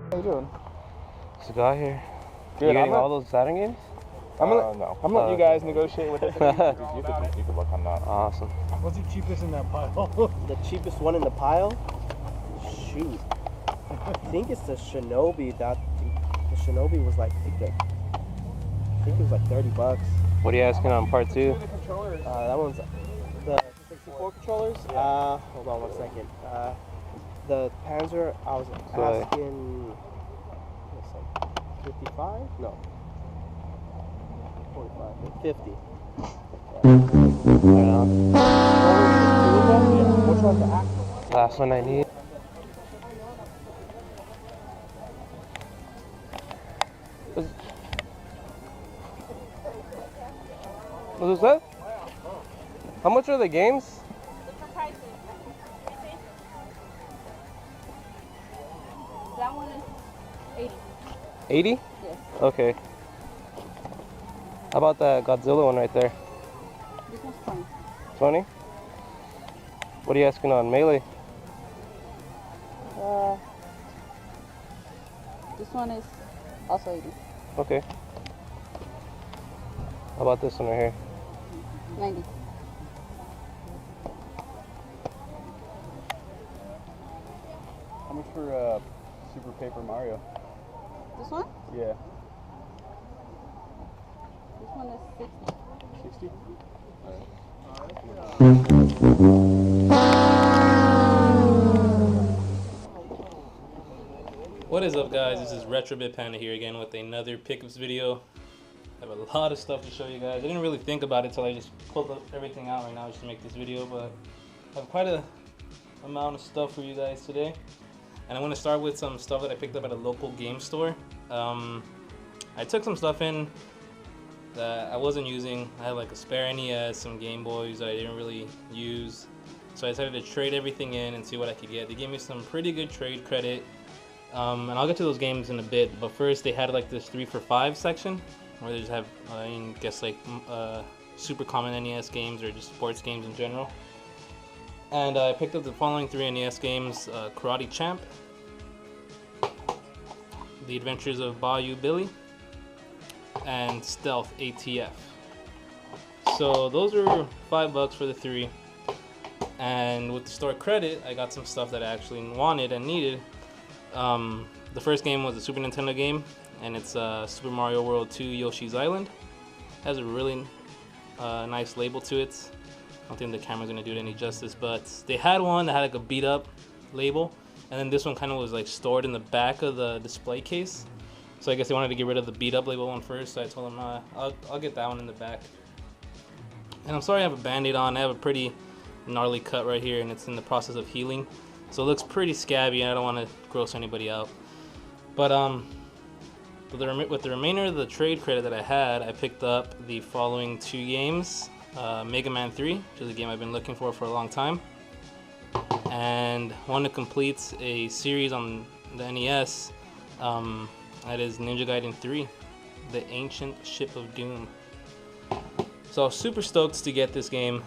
How you doing? Just got here. Good. You getting all those Saturn games? No. I'm letting you guys negotiate with it. You can look. I'm not. Awesome. What's the cheapest in that pile? The cheapest one in the pile? Shoot. I think it's the Shinobi. The Shinobi was like, I think it was like $30. What are you asking on part 2? That one's the 64 controllers. Hold on 1 second. The Panzer, I was asking, what's like 55? No. 45, 50. Which one's the actual? Last one I need. What was that? How much are the games? Different prices. That one is 80. 80? Yes. Okay. How about that Godzilla one right there? This one's 20. 20? What are you asking on Melee? This one is also 80. Okay. How about this one right here? 90. How much for Super Paper Mario? This one? Yeah. This one is 60. 60? What is up, guys? This is RetroBitPanda here again with another pickups video. I have a lot of stuff to show you guys. I didn't really think about it till I just pulled up everything out right now just to make this video, but I have quite a amount of stuff for you guys today. And I'm going to start with some stuff that I picked up at a local game store. I took some stuff in that I wasn't using. I had like a spare NES, some Game Boys that I didn't really use. So I decided to trade everything in and see what I could get. They gave me some pretty good trade credit. And I'll get to those games in a bit, but first they had like this 3 for $5 section where they just have, I guess, like super common NES games or just sports games in general. And I picked up the following 3 NES games: Karate Champ, The Adventures of Bayou Billy, and Stealth ATF. So those are $5 for the 3. And with the store credit, I got some stuff that I actually wanted and needed. The first game was a Super Nintendo game, and it's Super Mario World 2 Yoshi's Island. It has a really nice label to it. I don't think the camera's gonna do it any justice, but they had one that had like a beat up label, and then this one kind of was like stored in the back of the display case. So I guess they wanted to get rid of the beat up label one first, so I told them I'll get that one in the back. And I'm sorry I have a band-aid on. I have a pretty gnarly cut right here, and it's in the process of healing. So it looks pretty scabby, and I don't want to gross anybody out. But with the remainder of the trade credit that I had, I picked up the following 2 games. Mega Man 3, which is a game I've been looking for a long time. And one that completes a series on the NES. That is Ninja Gaiden 3, The Ancient Ship of Doom. So I was super stoked to get this game.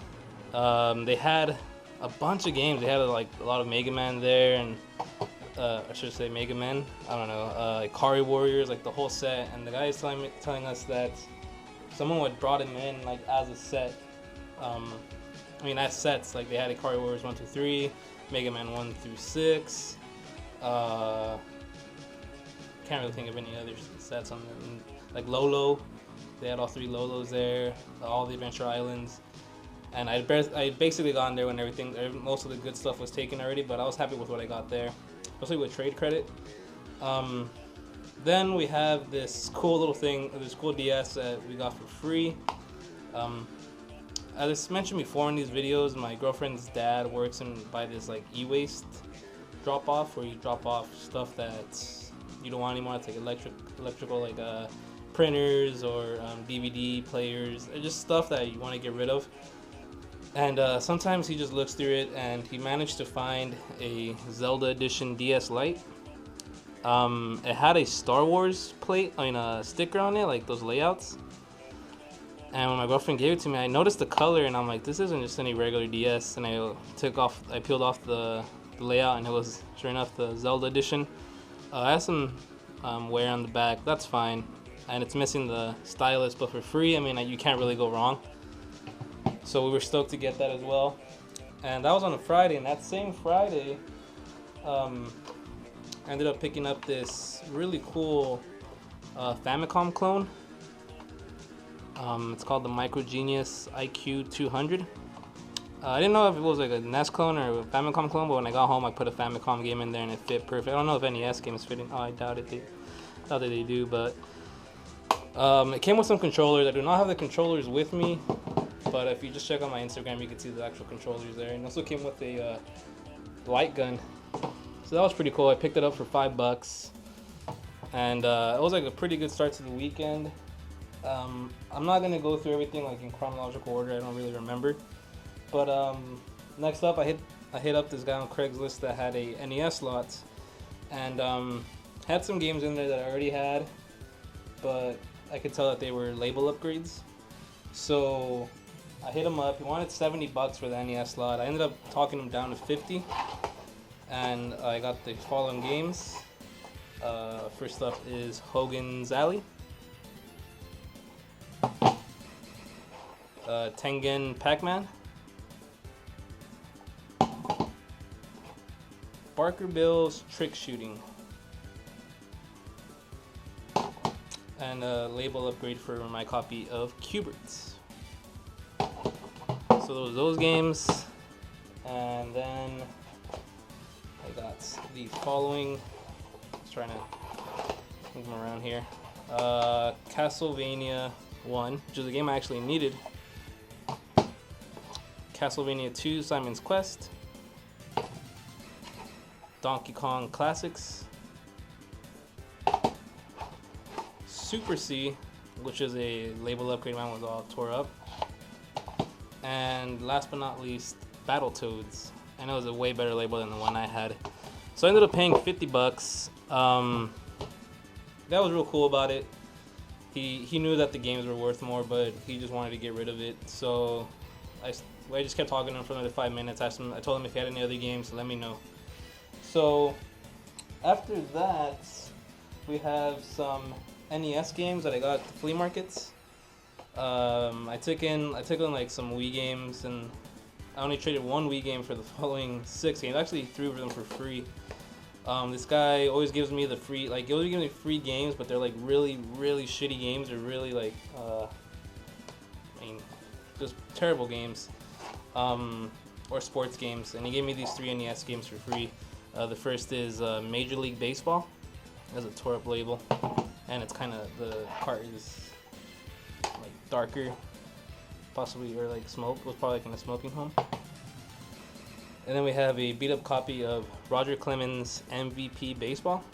They had a bunch of games. They had like a lot of Mega Man there, and I should say Mega Man. I don't know, Ikari Warriors, like the whole set. And the guy is telling us that someone had brought him in like as a set. As sets. Like they had Ikari Warriors 1, 2, 3, Mega Man 1 through 6. Can't really think of any other sets on them. Like Lolo, they had all 3 Lolos there. All the Adventure Islands. And I basically gone there when most of the good stuff was taken already, but I was happy with what I got there, especially with trade credit. Then we have this cool little thing, this cool DS that we got for free. As mentioned before in these videos, my girlfriend's dad works by this like e-waste drop-off, where you drop off stuff that you don't want anymore. It's like electrical like printers or DVD players, just stuff that you want to get rid of. And sometimes he just looks through it, and he managed to find a Zelda Edition DS Lite. It had a Star Wars sticker on it, like those layouts. And when my girlfriend gave it to me, I noticed the color, and I'm like, this isn't just any regular DS. And I peeled off the layout, and it was, sure enough, the Zelda Edition. It has some wear on the back. That's fine. And it's missing the stylus, but for free, I mean, you can't really go wrong. So we were stoked to get that as well. And that was on a Friday, and that same Friday, I ended up picking up this really cool Famicom clone. It's called the Micro Genius IQ 200. I didn't know if it was like a NES clone or a Famicom clone, but when I got home, I put a Famicom game in there and it fit perfect. I don't know if NES games fit in. Oh, I doubt it. Doubt that they do, but it came with some controllers. I do not have the controllers with me, but if you just check on my Instagram, you can see the actual controllers there. And also came with a light gun. So that was pretty cool. I picked it up for $5, and it was like a pretty good start to the weekend. I'm not gonna go through everything like in chronological order. I don't really remember. But next up, I hit up this guy on Craigslist that had a NES slot, and had some games in there that I already had, but I could tell that they were label upgrades. So I hit him up. He wanted $70 for the NES slot. I ended up talking him down to 50, and I got the following games. First up is Hogan's Alley, Tengen Pac-Man, Barker Bill's Trick Shooting, and a label upgrade for my copy of Q*berts. So those games, and then I got the following. Just trying to move them around here. Castlevania 1, which is a game I actually needed. Castlevania 2, Simon's Quest. Donkey Kong Classics, Super C, which is a label upgrade. Mine was all tore up. And last but not least, Battletoads. I know it was a way better label than the one I had. So I ended up paying $50. That was real cool about it. He knew that the games were worth more, but he just wanted to get rid of it. So I just kept talking to him for another 5 minutes. I told him if he had any other games, let me know. So after that, we have some NES games that I got at the flea markets. I took in like some Wii games, and I only traded one Wii game for the following 6 games. Actually, 3 of them for free. This guy always gives me the free, like he always gives me free games, but they're like really, really shitty games. They're really like, just terrible games, or sports games. And he gave me these 3 NES games for free. The first is Major League Baseball. It has a tore up label, and it's kind of, the part is like darker, possibly, or like smoke. It was probably like in a smoking home. And then we have a beat up copy of Roger Clemens' MVP Baseball.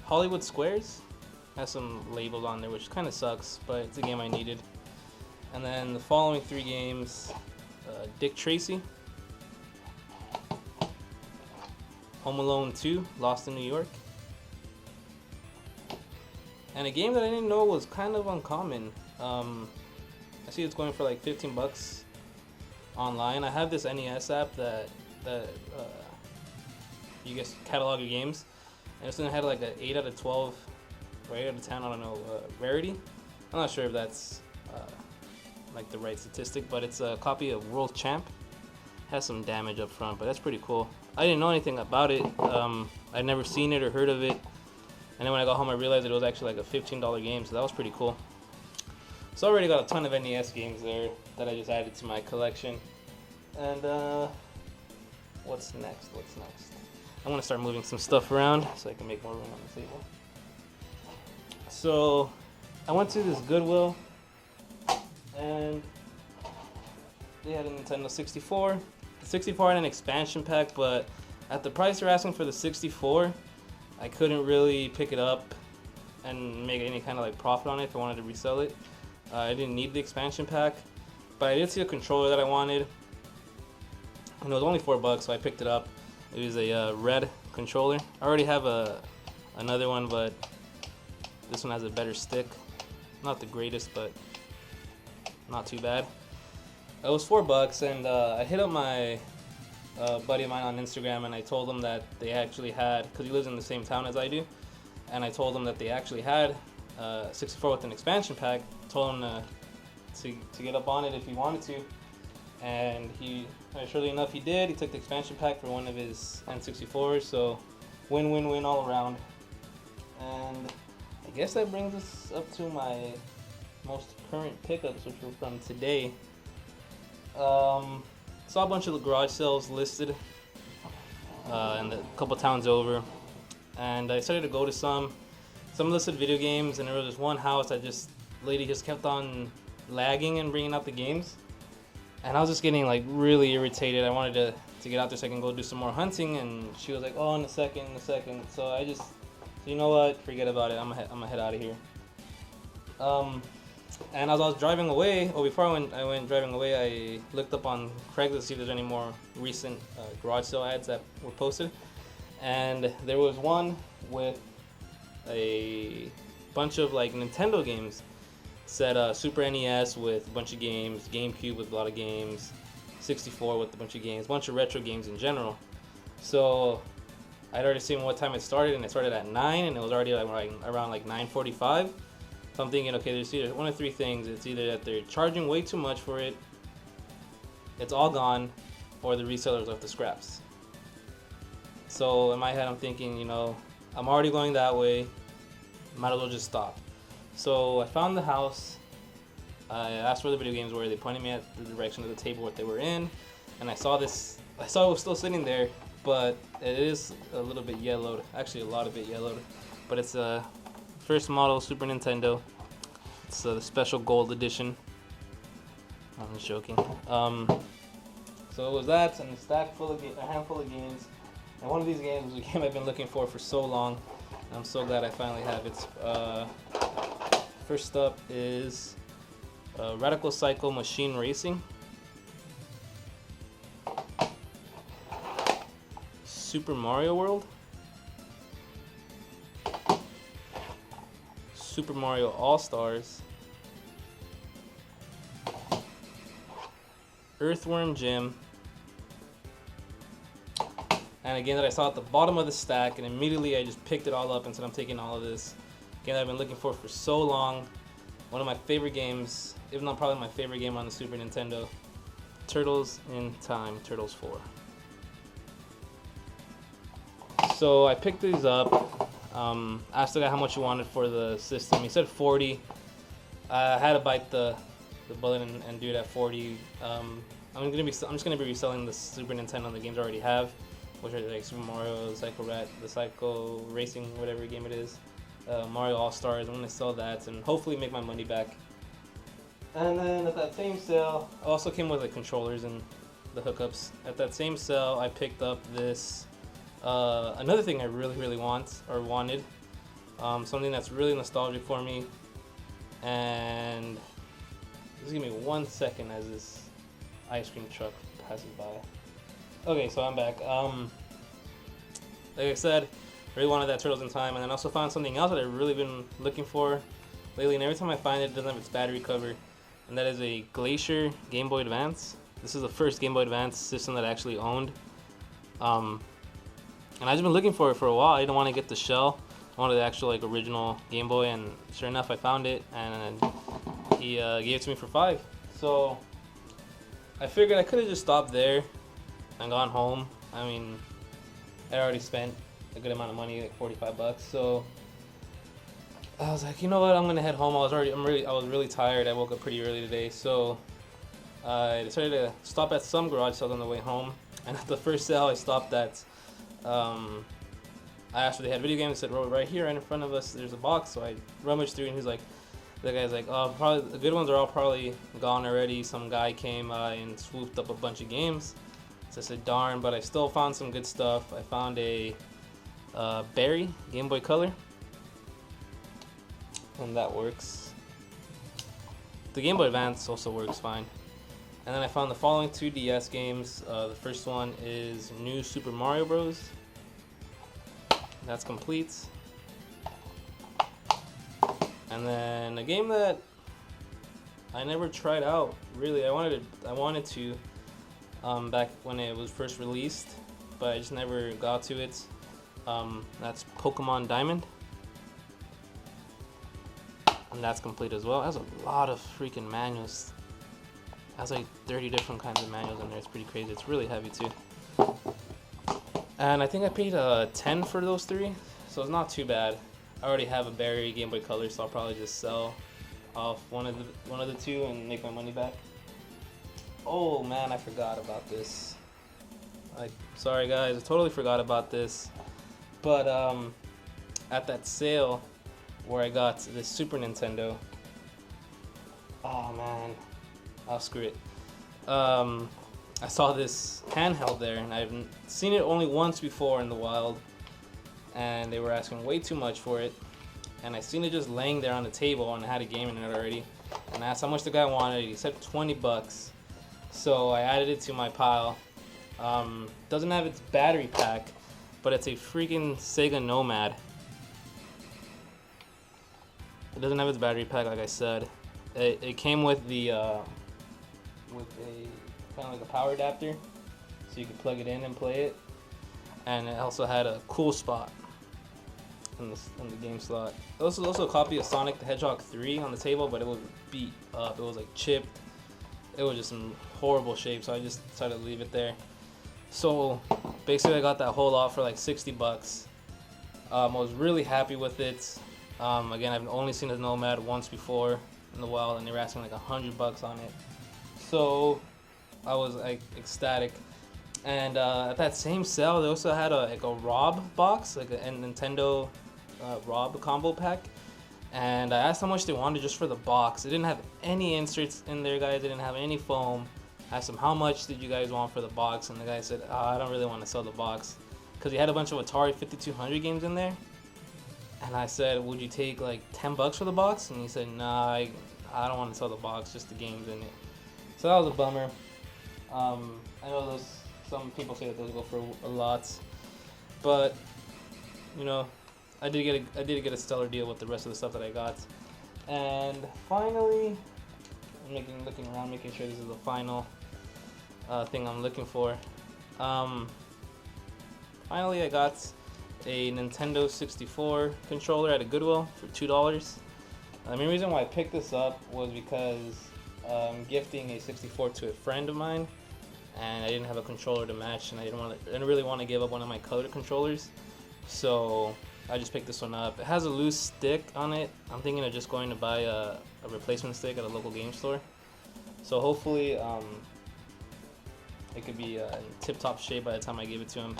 Hollywood Squares has some labels on there, which kind of sucks, but it's a game I needed. And then the following 3 games, Dick Tracy, Home Alone 2, Lost in New York, and a game that I didn't know was kind of uncommon. I see it's going for like $15 online. I have this NES app that you guys catalog your games, and it's gonna have like an 8 out of 12 or 8 out of 10, I don't know, rarity. I'm not sure if that's like the right statistic, but it's a copy of World Champ. Has some damage up front, but that's pretty cool. I didn't know anything about it. I'd never seen it or heard of it, and then when I got home I realized it was actually like a $15 game, so that was pretty cool. So I already got a ton of NES games there that I just added to my collection. And what's next? I'm gonna start moving some stuff around so I can make more room on the table. So I went to this Goodwill, and they had a Nintendo 64. The 64 had an expansion pack, but at the price they're asking for the 64, I couldn't really pick it up and make any kind of like profit on it if I wanted to resell it. I didn't need the expansion pack, but I did see a controller that I wanted, and it was only $4, so I picked it up. It was a red controller. I already have another one, but this one has a better stick. Not the greatest, but not too bad. It was $4, and I hit up my a buddy of mine on Instagram, and I told him that they actually had, because he lives in the same town as I do, and I told him that they actually had 64 with an expansion pack. Told him to get up on it if he wanted to, and surely enough he did. He took the expansion pack for one of his N64s, so win-win-win all around. And I guess that brings us up to my most current pickups, which were from today. Saw a bunch of the garage sales listed in a couple towns over, and I started to go to some listed video games, and there was this one house that lady just kept on lagging and bringing out the games, and I was just getting like really irritated. I wanted to get out there so I can go do some more hunting, and she was like, oh, in a second. So I just, you know what, forget about it, I'm gonna head out of here. And as I was driving away, or before I went driving away, I looked up on Craigslist to see if there's any more recent garage sale ads that were posted, and there was one with a bunch of like Nintendo games. Said Super NES with a bunch of games, GameCube with a lot of games, 64 with a bunch of games, a bunch of retro games in general. So I'd already seen what time it started, and it started at 9, and it was already like around like 9:45. So I'm thinking, okay, there's either one of three things. It's either that they're charging way too much for it, it's all gone, or the resellers left the scraps. So in my head, I'm thinking, you know, I'm already going that way, might as well just stop. So I found the house, I asked where the video games were, they pointed me at the direction of the table what they were in, and I saw it was still sitting there, but it is a little bit yellowed, actually a lot of it yellowed, but it's a first model Super Nintendo. It's the special gold edition. I'm just joking. So it was that, and a handful of games, and one of these games was a game I've been looking for so long, and I'm so glad I finally have it. First up is Radical Cycle Machine Racing, Super Mario World, Super Mario All-Stars, Earthworm Jim, and again that I saw at the bottom of the stack, and immediately I just picked it all up and said I'm taking all of this. Game that I've been looking for so long. One of my favorite games, if not probably my favorite game on the Super Nintendo, Turtles in Time, Turtles 4. So I picked these up, asked the guy how much he wanted for the system. He said 40. I had to bite the bullet and do it at 40. I'm just gonna be reselling the Super Nintendo, the games I already have, which are like Super Mario, the Psycho Racing, whatever game it is. Mario All-Stars. I'm gonna sell that and hopefully make my money back. And then at that same sale, I also came with the controllers and the hookups. At that same sale, I picked up this another thing I really wanted, something that's really nostalgic for me. And just give me 1 second as this ice cream truck passes by. Okay, so I'm back. Like I said, really wanted that Turtles in Time, and then also found something else that I've really been looking for lately, and every time I find it, it doesn't have its battery cover, and that is a Glacier Game Boy Advance. This is the first Game Boy Advance system that I actually owned, and I've just been looking for it for a while. I didn't want to get the shell, I wanted the actual like original Game Boy, and sure enough I found it, and he gave it to me for $5. So I figured I could have just stopped there and gone home. I mean, I already spent a good amount of money, like $45. So I was like, you know what? I'm gonna head home. I was really tired. I woke up pretty early today, so I decided to stop at some garage sales on the way home. And at the first sale I stopped at, I asked if they had video games. They said, right here, right in front of us, there's a box. So I rummaged through, and the guy's like, oh, probably the good ones are all probably gone already. Some guy came and swooped up a bunch of games. So I said, darn, but I still found some good stuff. I found a Barry Gameboy Color, and that works. The Game Boy Advance also works fine. And then I found the following 2 DS games. The first one is New Super Mario Bros. That's complete. And then a game that I never tried out, really. I wanted to, back when it was first released, but I just never got to it. That's Pokemon Diamond. And that's complete as well. It has a lot of freaking manuals. It has like 30 different kinds of manuals in there. It's pretty crazy. It's really heavy too. And I think I paid 10 for those 3, so it's not too bad. I already have a Barry Game Boy Color, so I'll probably just sell off one of the 2 and make my money back. Oh man, I forgot about this. Sorry guys, I totally forgot about this. But at that sale where I got the Super Nintendo, oh man, I'll screw it. I saw this handheld there, and I've seen it only once before in the wild, and they were asking way too much for it. And I seen it just laying there on the table, and it had a game in it already. And I asked how much the guy wanted. He said 20 bucks. So I added it to my pile. Doesn't have its battery pack, but it's a freaking Sega Nomad. It doesn't have its battery pack, like I said. It came with the with a kind of like a power adapter, so you could plug it in and play it. And it also had a cool spot in the game slot. There was also a copy of Sonic the Hedgehog 3 on the table, but it was beat up. It was like chipped. It was just in horrible shape, so I just decided to leave it there. So basically I got that whole lot for like 60 bucks. I was really happy with it. Again, I've only seen a Nomad once before in the wild, and they were asking like 100 bucks on it. So I was like ecstatic. And at that same sale, they also had a ROB box, like a Nintendo ROB combo pack. And I asked how much they wanted just for the box. It didn't have any inserts in there, guys. It didn't have any foam. I asked them, how much did you guys want for the box? And the guy said, I don't really want to sell the box, because he had a bunch of Atari 5200 games in there. And I said, would you take like 10 bucks for the box? And he said, nah, I don't want to sell the box, just the games in it. So that was a bummer. I know some people say that those go for a lot, but you know, I did get a stellar deal with the rest of the stuff that I got. And finally, I'm looking around, making sure this is the final thing I'm looking for. Finally, I got a Nintendo 64 controller at a Goodwill for $2. The main reason why I picked this up was because I'm gifting a 64 to a friend of mine, and I didn't have a controller to match, and I didn't really want to give up one of my colored controllers, so I just picked this one up. It has a loose stick on it. I'm thinking of just going to buy a replacement stick at a local game store. So hopefully it could be in tip-top shape by the time I give it to him.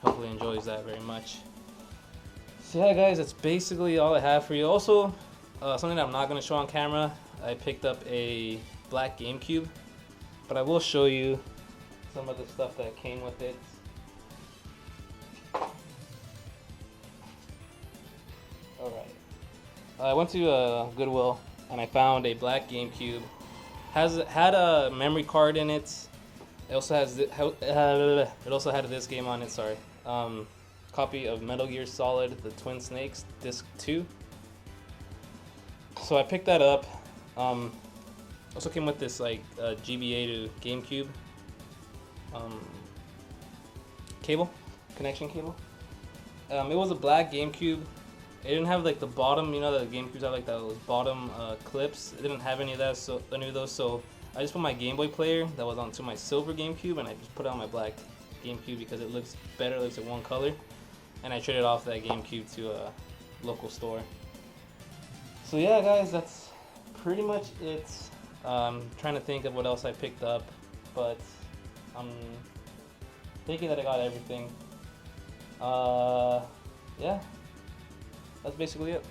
Hopefully he enjoys that very much. So yeah guys, that's basically all I have for you. Also, something that I'm not going to show on camera, I picked up a black GameCube, but I will show you some of the stuff that came with it. Alright, I went to Goodwill and I found a black GameCube. Had a memory card in it. It also has it also had this game on it. Sorry, copy of Metal Gear Solid: The Twin Snakes, Disc 2. So I picked that up. Also came with this like GBA to GameCube connection cable. It was a black GameCube. It didn't have like the bottom, you know, the GameCubes have like those bottom clips. It didn't have any of those, so I just put my Game Boy player that was onto my silver GameCube, and I just put it on my black GameCube because it looks better, it looks like one color. And I traded off that GameCube to a local store. So yeah guys, that's pretty much it. I'm trying to think of what else I picked up, but I'm thinking that I got everything. Yeah, that's basically it.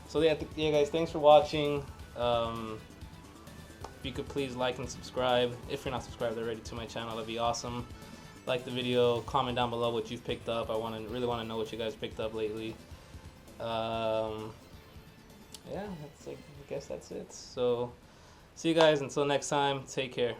So yeah guys, thanks for watching. If you could please like and subscribe, if you're not subscribed already to my channel, that'd be awesome. Like the video, comment down below what you've picked up. I really want to know what you guys picked up lately. Yeah, I guess that's it. So see you guys until next time. Take care.